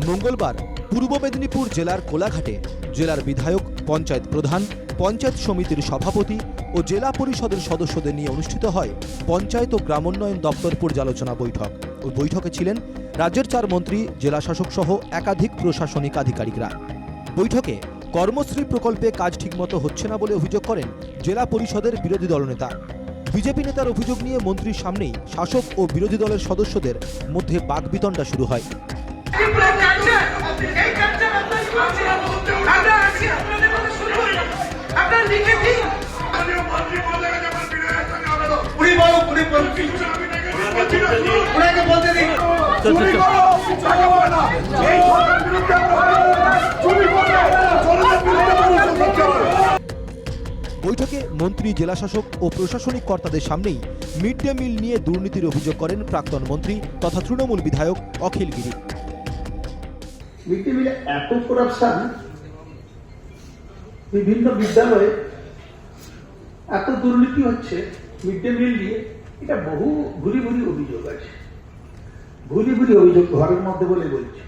মঙ্গলবার পূর্ব মেদিনীপুর জেলার কোলাঘাটে জেলার বিধায়ক, পঞ্চায়েত প্রধান, পঞ্চায়েত সমিতির সভাপতি ও জেলা পরিষদের সদস্যদের নিয়ে অনুষ্ঠিত হয় পঞ্চায়েত ও গ্রামোন্নয়ন দপ্তর পর্যালোচনা বৈঠক। ওই বৈঠকে ছিলেন রাজ্যের 4 মন্ত্রী, জেলাশাসক সহ একাধিক প্রশাসনিক আধিকারিকরা। বৈঠকে কর্মশ্রী প্রকল্পে কাজ ঠিকমতো হচ্ছে না বলে অভিযোগ করেন জেলা পরিষদের বিরোধী দলনেতা। বিজেপি নেতার অভিযোগ নিয়ে মন্ত্রীর সামনেই শাসক ও বিরোধী দলের সদস্যদের মধ্যে বাকবিতণ্ডা শুরু হয়। বৈঠকে মন্ত্রী, জেলাশাসক ও প্রশাসনিক কর্তাদের সামনেই মিড ডে মিল নিয়ে দুর্নীতির অভিযোগ করেন প্রাক্তন মন্ত্রী তথা তৃণমূল বিধায়ক অখিল গিরি। মিড ডে মিলে এত করাপশন, বিভিন্ন বিদ্যালয়ে এত দুর্নীতি হচ্ছে মিড ডে মিল নিয়ে, এটা বহু ভুরি ভুরি অভিযোগ আছে। ভুরি ভুরি অভিযোগ ঘরের মধ্যে বলে বলছি,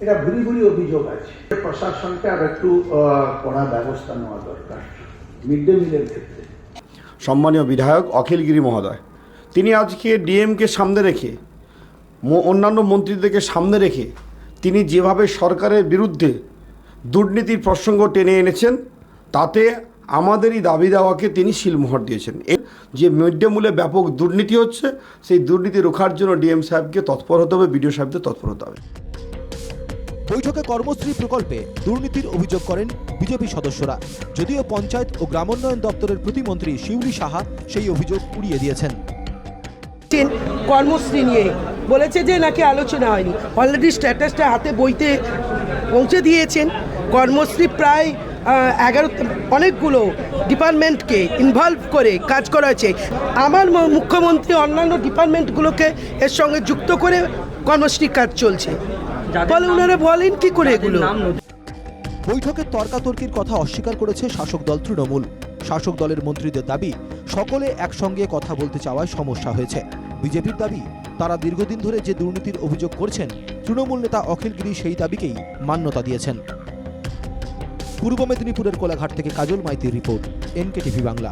এটা ভুরি ভুরি অভিযোগ আছে। প্রশাসনকে আর একটু কড়া ব্যবস্থা নেওয়া দরকার মিড ডে মিলের ক্ষেত্রে। সম্মানীয় বিধায়ক অখিল গিরি মহোদয়, তিনি আজকে ডিএমকে সামনে রেখে, অন্যান্য মন্ত্রীদেরকে সামনে রেখে তিনি যেভাবে সরকারের বিরুদ্ধে দুর্নীতির প্রসঙ্গ টেনে এনেছেন, তাতে আমাদেরই দাবি দেওয়াকে তিনি শিলমোহর দিয়েছেন। যে মিড ডে মিলে ব্যাপক দুর্নীতি হচ্ছে, সেই দুর্নীতি রোখার জন্য ডিএম সাহেবকে তৎপর হতে হবে, বিডিও সাহেবদের তৎপর হতে হবে। বৈঠকে কর্মশ্রী প্রকল্পে দুর্নীতির অভিযোগ করেন বিজেপি সদস্যরা, যদিও পঞ্চায়েত ও গ্রামোন্নয়ন দপ্তরের প্রতিমন্ত্রী শিউলি সাহা সেই অভিযোগ উড়িয়ে দিয়েছেন। কর্মশ্রী নিয়ে বলেছে যে নাকি আলোচনা হয়নি, অলরেডি স্ট্যাটাসটা হাতে বইতে পৌঁছে দিয়েছেন। কর্মশ্রী প্রায় 11 অনেকগুলো ডিপার্টমেন্টকে ইনভলভ করে কাজ করা হয়েছে। আমার মুখ্যমন্ত্রী অন্যান্য ডিপার্টমেন্টগুলোকে এর সঙ্গে যুক্ত করে কর্মশ্রী কাজ চলছে, বলে ওনারা বলেন কি করে এগুলো। বৈঠকে তর্কাতর্কির কথা অস্বীকার করেছে শাসক দল তৃণমূল। শাসক দলের মন্ত্রীদের দাবি, সকলে একসঙ্গে কথা বলতে চাওয়ায় সমস্যা হয়েছে। বিজেপির দাবি, তারা দীর্ঘদিন ধরে যে দুর্নীতির অভিযোগ করছেন, তৃণমূল নেতা অখিল গিরি সেই দাবিকেই মান্যতা দিয়েছেন। পূর্ব মেদিনীপুরের কোলাঘাট থেকে কাজল মাইতির রিপোর্ট, NK TV বাংলা।